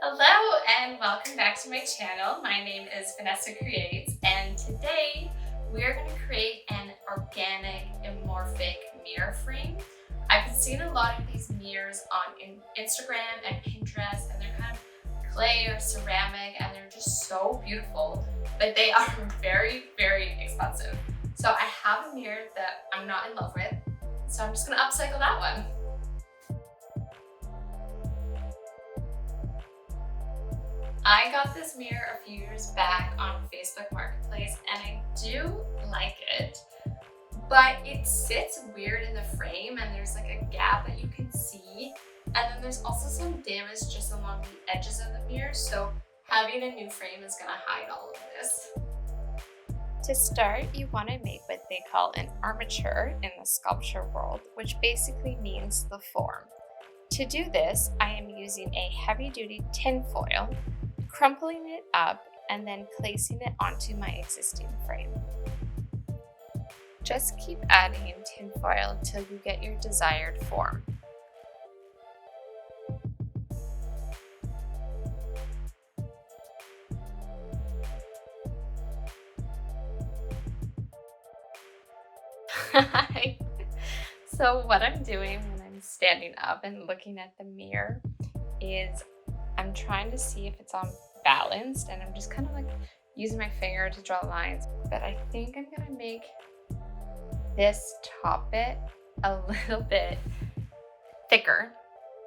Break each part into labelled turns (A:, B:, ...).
A: Hello and welcome back to my channel. My name is Vanessa Creates, and today we're going to create an organic amorphic mirror frame. I've been seeing a lot of these mirrors on Instagram and Pinterest, and they're kind of clay or ceramic, and they're just so beautiful, but they are very, very expensive. So I have a mirror that I'm not in love with, so I'm just going to upcycle that one. I got this mirror a few years back on Facebook Marketplace, and I do like it, but it sits weird in the frame and there's like a gap that you can see, and then there's also some damage just along the edges of the mirror, so having a new frame is going to hide all of this. To start, you want to make what they call an armature in the sculpture world, which basically means the form. To do this, I am using a heavy-duty tin foil, crumpling it up, and then placing it onto my existing frame. Just keep adding tin foil till you get your desired form. So what I'm doing when I'm standing up and looking at the mirror is I'm trying to see if it's on balanced, and I'm just kind of like using my finger to draw lines. But I think I'm gonna make this top bit a little bit thicker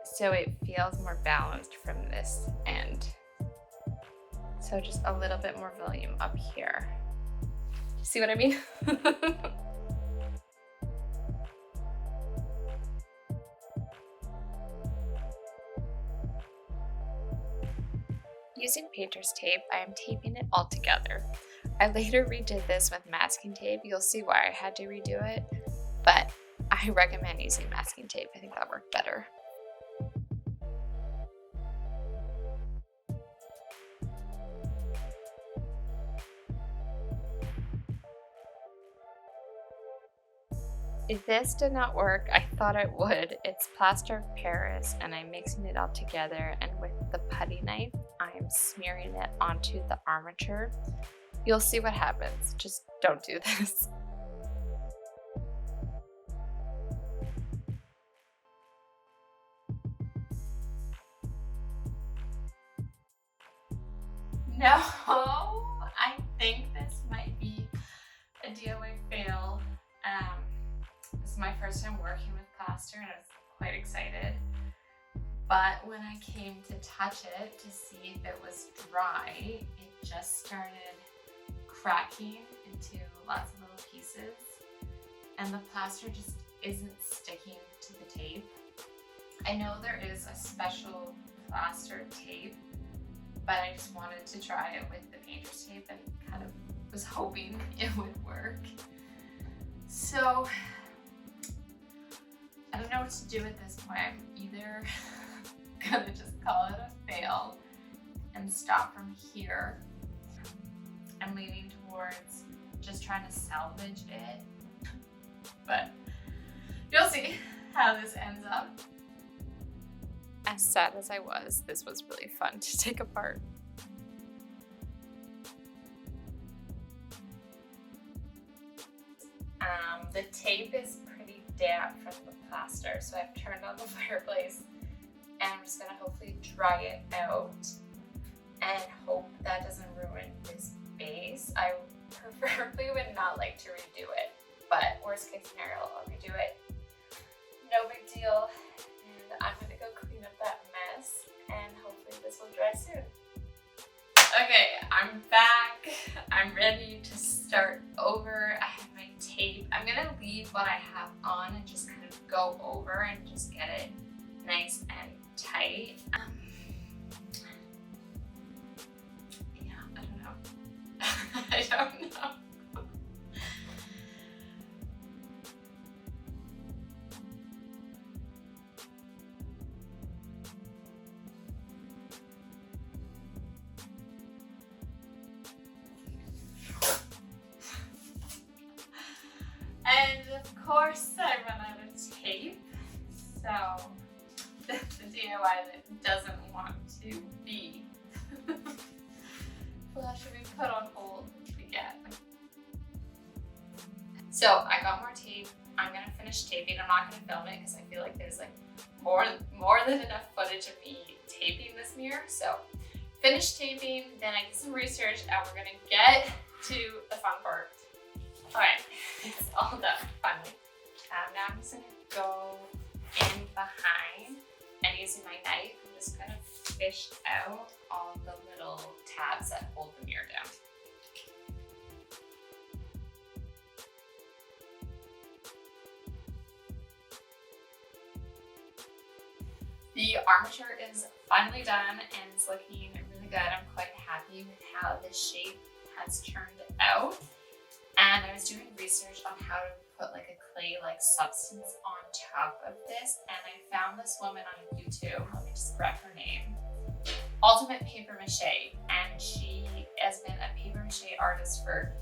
A: so it feels more balanced from this end. So just a little bit more volume up here. See what I mean? Using painter's tape, I am taping it all together. I later redid this with masking tape. You'll see why I had to redo it, but I recommend using masking tape. I think that worked better. If this did not work, I thought it would. It's plaster of Paris, and I'm mixing it all together, and with the putty knife, I am smearing it onto the armature. You'll see what happens. Just don't do this. No, I think this might be a DIY fail. This is my first time working with plaster, and I was quite excited. But when I came to touch it to see if it was dry, it just started cracking into lots of little pieces, and the plaster just isn't sticking to the tape. I know there is a special plaster tape, but I just wanted to try it with the painter's tape and kind of was hoping it would work. So I don't know what to do at this point. I'm either gonna just call it a fail and stop from here. I'm leaning towards just trying to salvage it, but you'll see how this ends up. As sad as I was, this was really fun to take apart. The tape is pretty damp from the plaster, so I've turned on the fireplace, and I'm just gonna hopefully dry it out and hope that doesn't ruin this base. I preferably would not like to redo it, but worst case scenario, I'll redo it. No big deal, and I'm gonna go clean up that mess, and hopefully this will dry soon. Okay, I'm back. I'm ready to start over. I have my tape. I'm gonna leave what I have on and just kind of go over and just get it nice and tight. Yeah, I don't know. I don't know. And of course I run out of tape, so the DIY that doesn't want to be So I got more tape. I'm gonna finish taping. I'm not gonna film it because I feel like there's like more than enough footage of me taping this mirror. So finish taping, then I did some research, and we're gonna get to the fun part. All right, it's all done finally. Now I'm just gonna go in behind and using my knife, I'm just gonna fish out all the little tabs that hold the mirror down. The armature is finally done and it's looking really good. I'm quite happy with how the shape has turned out. And I was doing research on how to put like a clay-like substance on top of this, and I found this woman on YouTube. Let me just grab her name. Ultimate Paper Mache, and she has been a paper mache artist for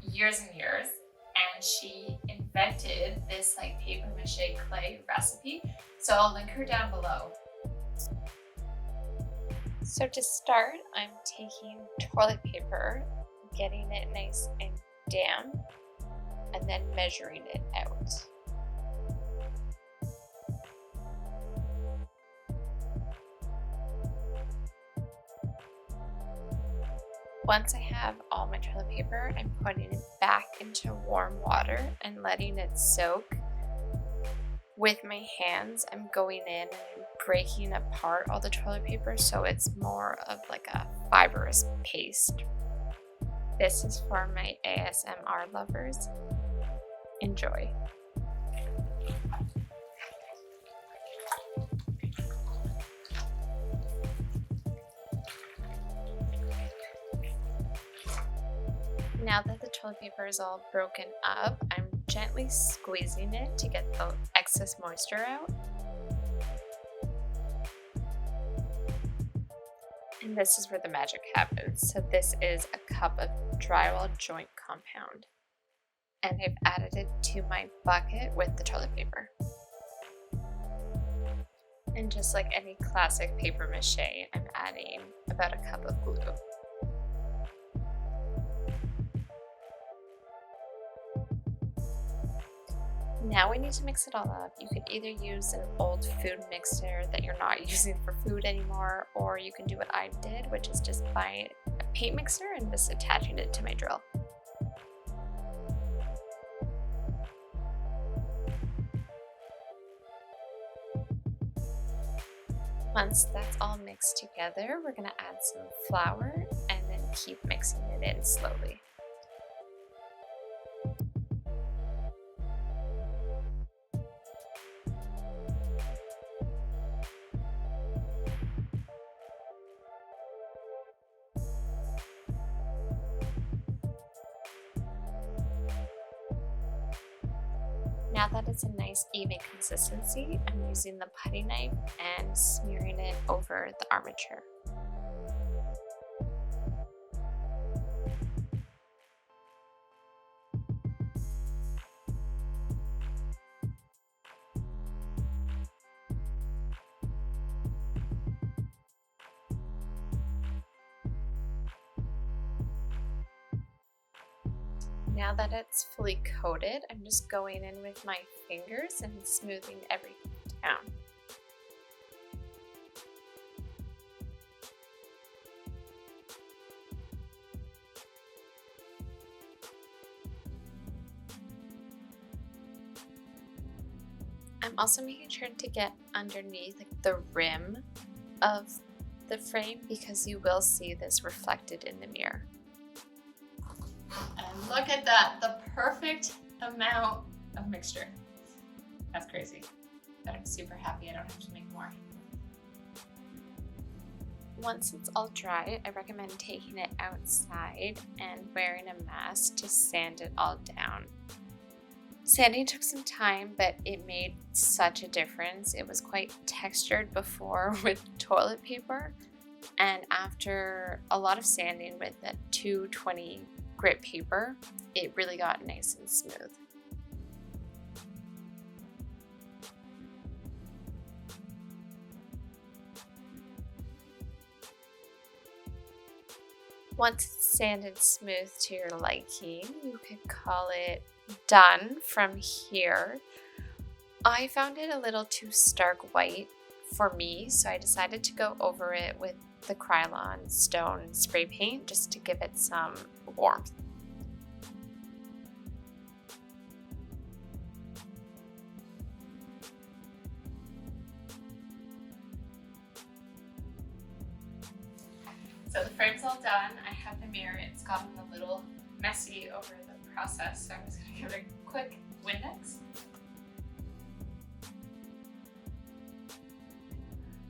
A: years and years, and she invented this like paper mache clay recipe. So I'll link her down below. So to start, I'm taking toilet paper, getting it nice and damp, and then measuring it out. Once I have all my toilet paper, I'm putting it back into warm water and letting it soak. With my hands, I'm going in and breaking apart all the toilet paper so it's more of like a fibrous paste. This is for my ASMR lovers. Enjoy. Now that the toilet paper is all broken up, I'm gently squeezing it to get the excess moisture out. And this is where the magic happens. So this is a cup of drywall joint compound. And I've added it to my bucket with the toilet paper. And just like any classic paper mache, I'm adding about a cup of glue. Now we need to mix it all up. You could either use an old food mixer that you're not using for food anymore, or you can do what I did, which is just buy a paint mixer and just attaching it to my drill. Once that's all mixed together, we're gonna add some flour and then keep mixing it in slowly. Now that it's a nice even consistency, I'm using the putty knife and smearing it over the armature. Now that it's fully coated, I'm just going in with my fingers and smoothing everything down. I'm also making sure to get underneath like the rim of the frame because you will see this reflected in the mirror. And look at that, the perfect amount of mixture. That's crazy. But I'm super happy I don't have to make more. Once it's all dry, I recommend taking it outside and wearing a mask to sand it all down. Sanding took some time, but it made such a difference. It was quite textured before with toilet paper, and after a lot of sanding with that 220 grit paper, it really got nice and smooth. Once it's sanded smooth to your liking, you could call it done from here. I found it a little too stark white for me, so I decided to go over it with the Krylon stone spray paint just to give it some warmth. So the frame's all done. I have the mirror. It's gotten a little messy over the process, so I'm just going to give it a quick Windex.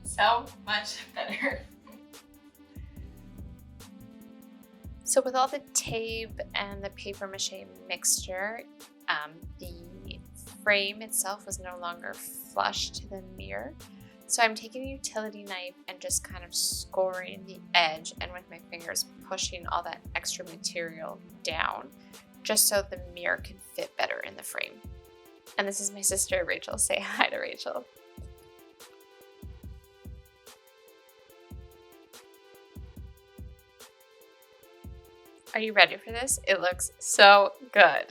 A: So much better. So with all the tape and the paper mache mixture, the frame itself was no longer flush to the mirror. So I'm taking a utility knife and just kind of scoring the edge and with my fingers pushing all that extra material down just so the mirror can fit better in the frame. And this is my sister Rachel. Say hi to Rachel. Are you ready for this? It looks so good.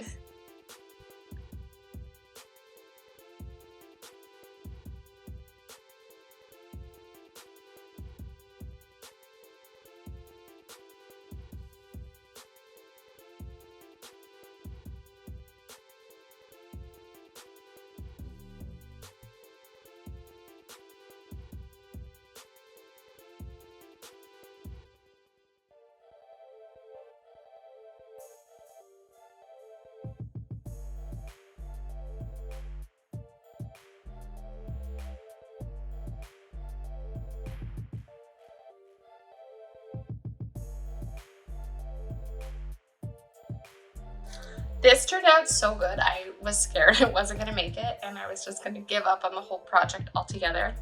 A: This turned out so good. I was scared it wasn't gonna make it and I was just gonna give up on the whole project altogether.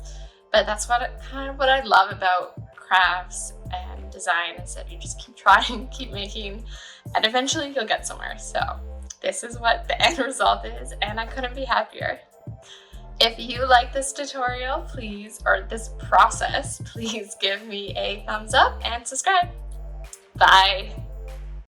A: But that's kind of what I love about crafts and design, is that you just keep trying, keep making, and eventually you'll get somewhere. So this is what the end result is, and I couldn't be happier. If you like this tutorial, please, or this process, please give me a thumbs up and subscribe. Bye.